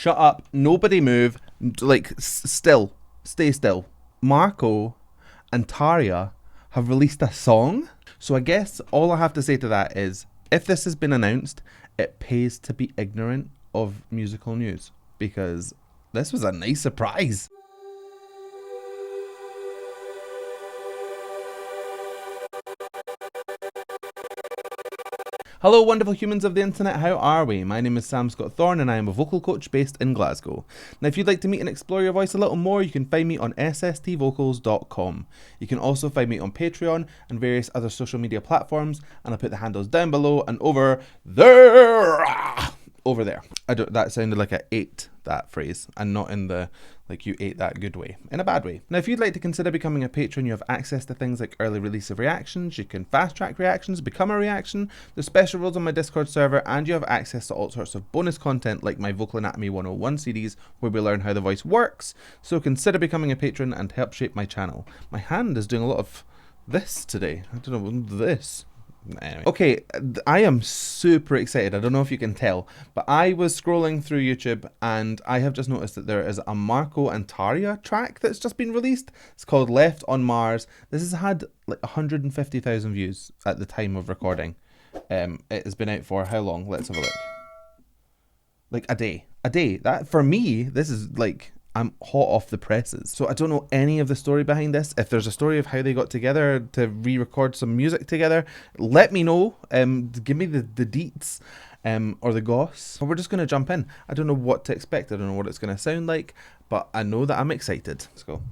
Shut up. Nobody move. Like, still. Stay still. Marko and Tarja have released a song. So I guess all I have to say to that is, if this has been announced, it pays to be ignorant of musical news. Because this was a nice surprise. Hello wonderful humans of the internet, how are we? My name is Sam Scott-Thorne and I am a vocal coach based in Glasgow. Now if you'd like to meet and explore your voice a little more, you can find me on sstvocals.com. You can also find me on Patreon and various other social media platforms, and I'll put the handles down below and over there. Over there. That sounded like I ate that phrase, and not in the like you ate that good way, in a bad way. Now if you'd like to consider becoming a patron, you have access to things like early release of reactions, you can fast track reactions, become a reaction, there's special rules on my Discord server, and you have access to all sorts of bonus content like my Vocal Anatomy 101 series where we learn how the voice works. So consider becoming a patron and help shape my channel. My hand is doing a lot of this today. I don't know, this. Anyway. Okay, I am super excited. I don't know if you can tell, but I was scrolling through YouTube and I have just noticed that there is a Marko and Tarja track that's just been released. It's called Left on Mars. This has had like 150,000 views at the time of recording. It has been out for how long? Let's have a look. Like a day. A day. That for me, this is like, I'm hot off the presses. So I don't know any of the story behind this. If there's a story of how they got together to re-record some music together, let me know. Give me the deets or the goss. But we're just going to jump in. I don't know what to expect. I don't know what it's going to sound like, but I know that I'm excited. Let's go.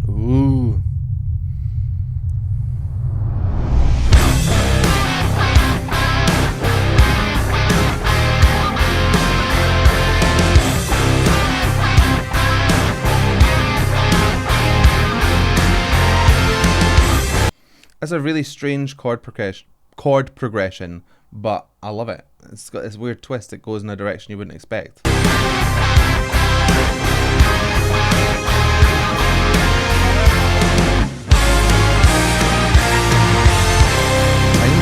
Ooh. It's a really strange chord progression, but I love it. It's got this weird twist. It goes in a direction you wouldn't expect. Time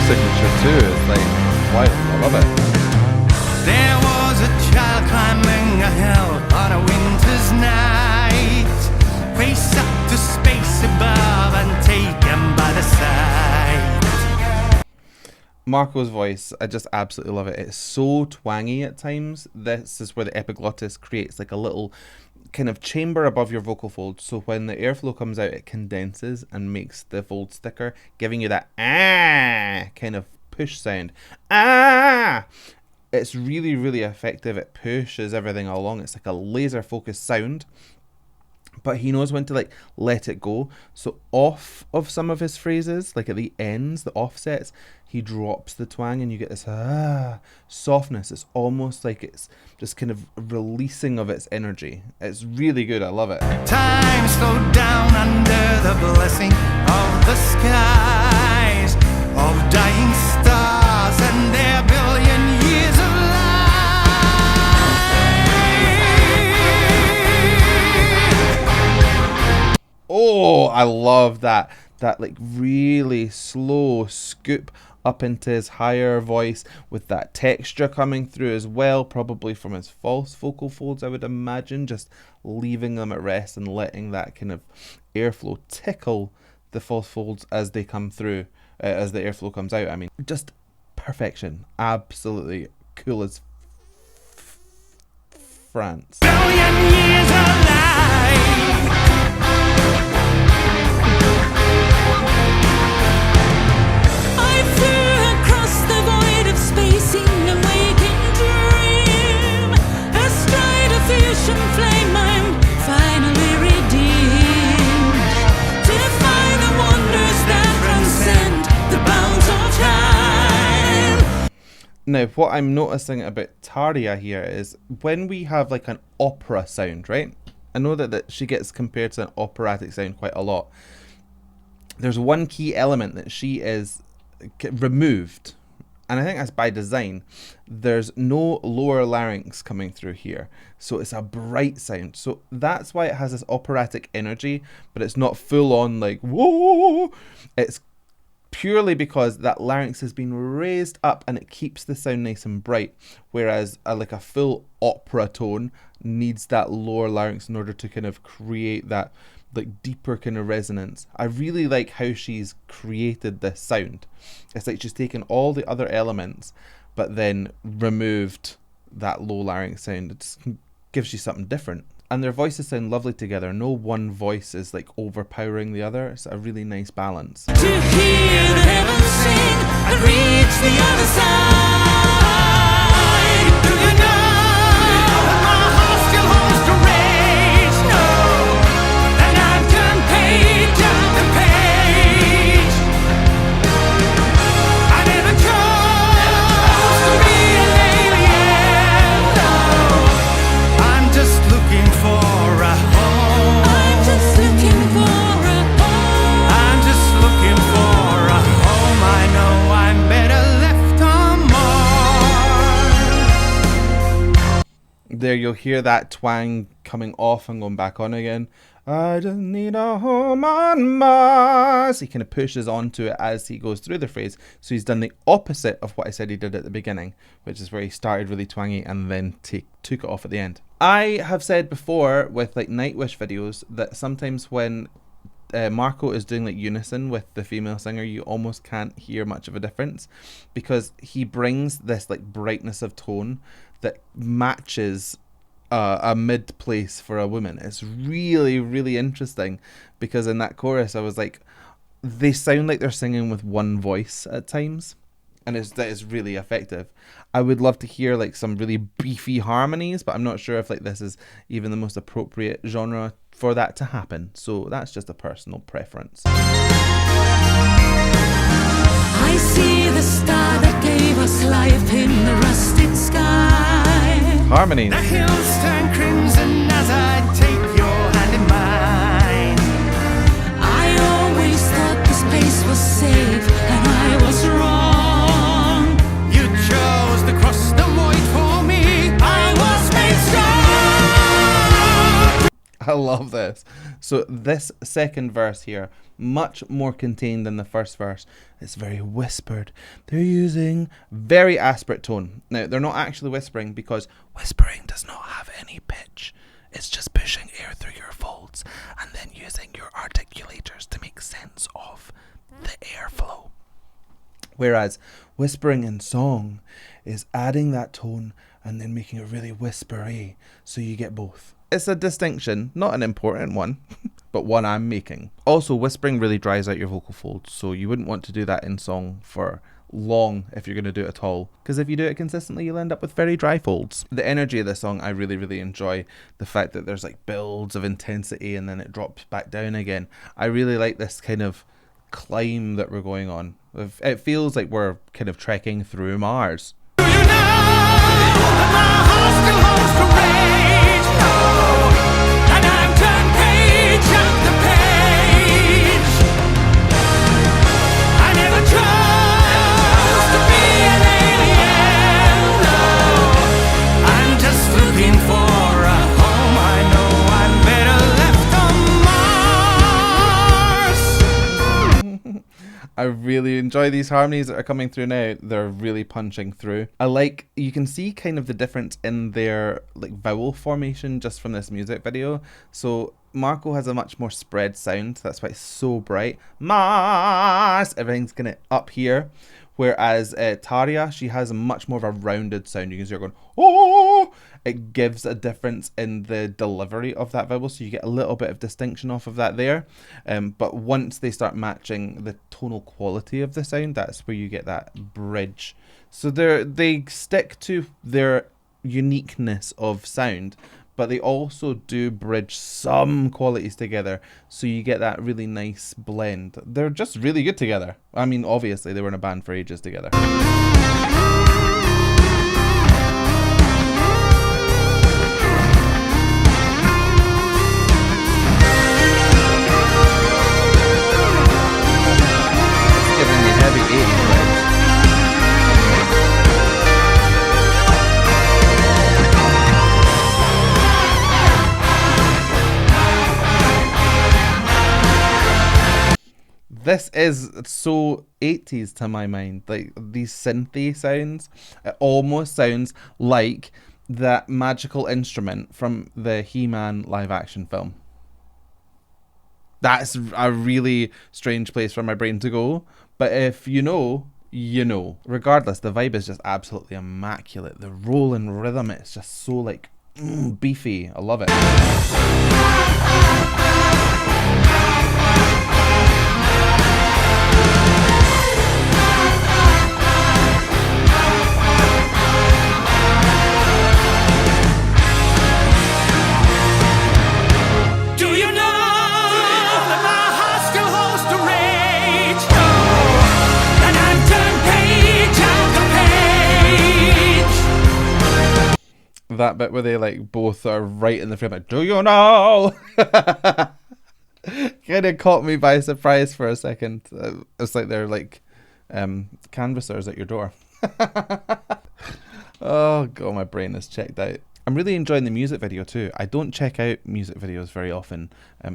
signature too is like wild. I love it. There was a child climbing a hill on a winter's night, face up to space above and taken by the sight. Marko's voice, I just absolutely love it. It's so twangy at times. This is where the epiglottis creates like a little kind of chamber above your vocal folds, so when the airflow comes out it condenses and makes the folds thicker, giving you that ah kind of push sound. Ah! It's really, really effective. It pushes everything along. It's like a laser focused sound. But he knows when to like let it go. So off of some of his phrases, like at the ends, the offsets, he drops the twang and you get this softness. It's almost like it's just kind of releasing of its energy. It's really good. I love it. Time slowed down under the blessing of the skies, of dying stars and their billion years of life. Oh, I love that. That like really slow scoop up into his higher voice with that texture coming through as well, probably from his false vocal folds, I would imagine, just leaving them at rest and letting that kind of airflow tickle the false folds as they come through, as the airflow comes out. I mean, just perfection. Absolutely cool as France. Billion years of life. Now, what I'm noticing about Tarja here is when we have like an opera sound, right? I know that she gets compared to an operatic sound quite a lot. There's one key element that she is removed, and I think that's by design. There's no lower larynx coming through here, so it's a bright sound. So that's why it has this operatic energy, but it's not full on like whoa. It's purely because that larynx has been raised up and it keeps the sound nice and bright, whereas like a full opera tone needs that lower larynx in order to kind of create that like deeper kind of resonance. I really like how she's created this sound. It's like she's taken all the other elements but then removed that low larynx sound. It just gives you something different. And their voices sound lovely together. No one voice is like overpowering the other. It's a really nice balance. To hear the heavens sing and reach the other side. Do you know my heart still holds the rage? No, and I've turned page after page. I never chose to be an alien. No, I'm just looking for a home. I'm just looking for a home. I'm just looking for a home. I know I'm better left on Mars. There you'll hear that twang coming off and going back on again. I just need a home on Mars. He kind of pushes onto it as he goes through the phrase. So he's done the opposite of what I said he did at the beginning, which is where he started really twangy and then took it off at the end. I have said before with like Nightwish videos that sometimes when Marko is doing like unison with the female singer, you almost can't hear much of a difference because he brings this like brightness of tone that matches a mid place for a woman. It's really, really interesting because in that chorus I was like, they sound like they're singing with one voice at times, and that is really effective. I would love to hear like some really beefy harmonies, but I'm not sure if like this is even the most appropriate genre for that to happen. So that's just a personal preference. I see the star that gave us life in the rusted sky. Harmonies. The hills turn crimson as I take your hand in mine. I always thought this place was safe and I was wrong. You chose to cross the void for me. I was made strong. I love this. So this second verse here, much more contained than the first verse. It's very whispered. They're using very aspirate tone. Now, they're not actually whispering because whispering does not have any pitch. It's just pushing air through your folds and then using your articulators to make sense of the airflow. Whereas whispering in song is adding that tone and then making it really whispery, so you get both. It's a distinction, not an important one, but one I'm making. Also, whispering really dries out your vocal folds, so you wouldn't want to do that in song for long if you're going to do it at all, because if you do it consistently you'll end up with very dry folds. The energy of the song I really, really enjoy. The fact that there's like builds of intensity and then it drops back down again. I really like this kind of climb that we're going on. It feels like we're kind of trekking through Mars. Do you know that my heart still holds the rage? No, and I've turned page after page. I never chose to be an alien. No, I'm just looking for a home. I know I'm better left on Mars. I really enjoy these harmonies that are coming through now. They're really punching through. You can see kind of the difference in their like vowel formation just from this music video. So Marko has a much more spread sound. That's why it's so bright. Mars! Everything's kind of up here. Whereas Tarja, she has a much more of a rounded sound. You can see her going, oh! It gives a difference in the delivery of that vowel, so you get a little bit of distinction off of that there. But once they start matching the tonal quality of the sound, that's where you get that bridge. So they stick to their uniqueness of sound, but they also do bridge some qualities together, so you get that really nice blend. They're just really good together. I mean, obviously they were in a band for ages together. Giving me heavy 80s vibes. This is so 80s to my mind. Like these synthy sounds. It almost sounds like that magical instrument from the He-Man live action film. That's a really strange place for my brain to go. But if you know, you know. Regardless, the vibe is just absolutely immaculate. The rolling rhythm, it's just so like beefy. I love it. That bit where they like both are right in the frame, like, do you know? Kind of caught me by surprise for a second. It's like they're like canvassers at your door. Oh god, my brain is checked out. I'm really enjoying the music video too. I don't check out music videos very often.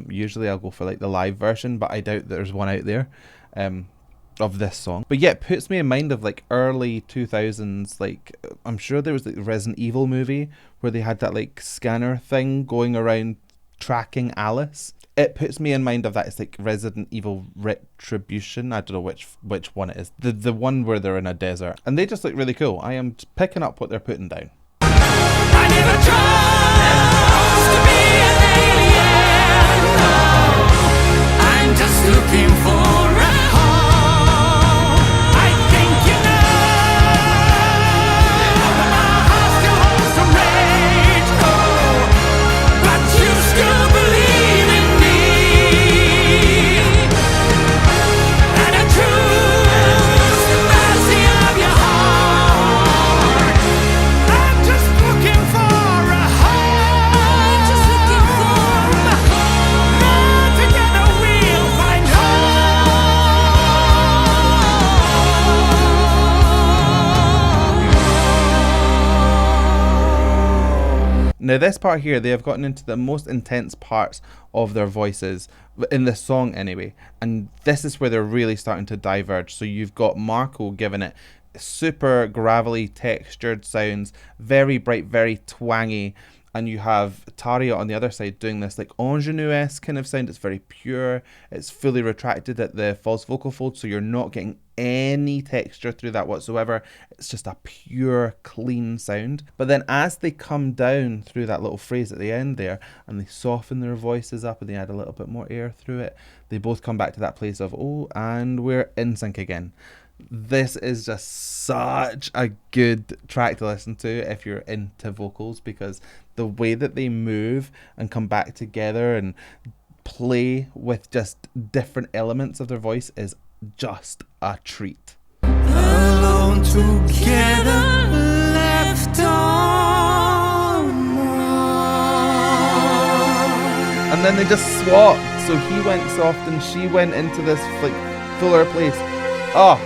Usually I'll go for like the live version, but I doubt there's one out there of this song. But yeah, it puts me in mind of like early 2000s, like I'm sure there was like the Resident Evil movie where they had that like scanner thing going around tracking Alice. It puts me in mind of that. It's like Resident Evil Retribution. I don't know which one it is. The one where they're in a desert. And they just look really cool. I am picking up what they're putting down. I never chose to be an alien. No, I'm just looking for a home. I think you know that my heart still holds the rage. Oh, but you still believe in me. And I choose the mercy of your heart. I'm just looking for a home. Just looking for a home. And together we'll find home. Now this part here, they have gotten into the most intense parts of their voices, in this song anyway, and this is where they're really starting to diverge. So you've got Marko giving it super gravelly textured sounds, very bright, very twangy, and you have Tarja on the other side doing this like ingenue-esque kind of sound. It's very pure, it's fully retracted at the false vocal fold, so you're not getting any texture through that whatsoever. It's just a pure clean sound. But then as they come down through that little phrase at the end there and they soften their voices up and they add a little bit more air through it, they both come back to that place of, oh, and we're in sync again. This is just such a good track to listen to if you're into vocals, because the way that they move and come back together and play with just different elements of their voice is just a treat. Alone together, left on my And then they just swapped, so he went soft and she went into this like fuller place. Oh,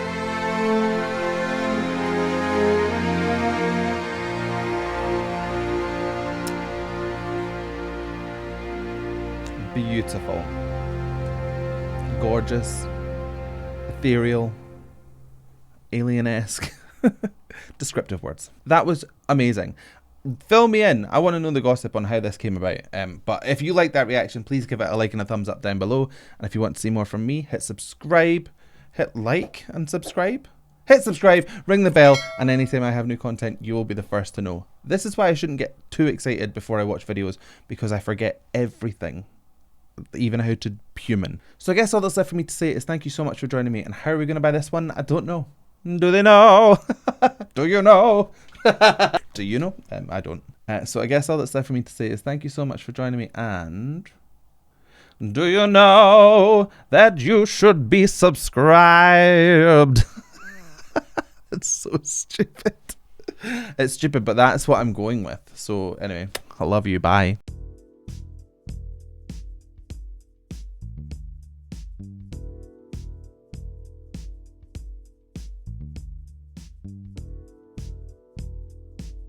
beautiful, gorgeous, ethereal, alien-esque. Descriptive words. That was amazing. Fill me in. I want to know the gossip on how this came about. But if you like that reaction, please give it a like and a thumbs up down below. And if you want to see more from me, hit subscribe, hit like and subscribe. Hit subscribe, ring the bell, and anytime I have new content, you will be the first to know. This is why I shouldn't get too excited before I watch videos, because I forget everything, even how to human. So I guess all that's left for me to say is thank you so much for joining me. And how are we going to buy this one? I don't know. Do they know? Do you know? Do you know? I don't. So I guess all that's left for me to say is thank you so much for joining me, and do you know that you should be subscribed? It's so stupid. It's stupid, but that's what I'm going with. So anyway, I love you. Bye.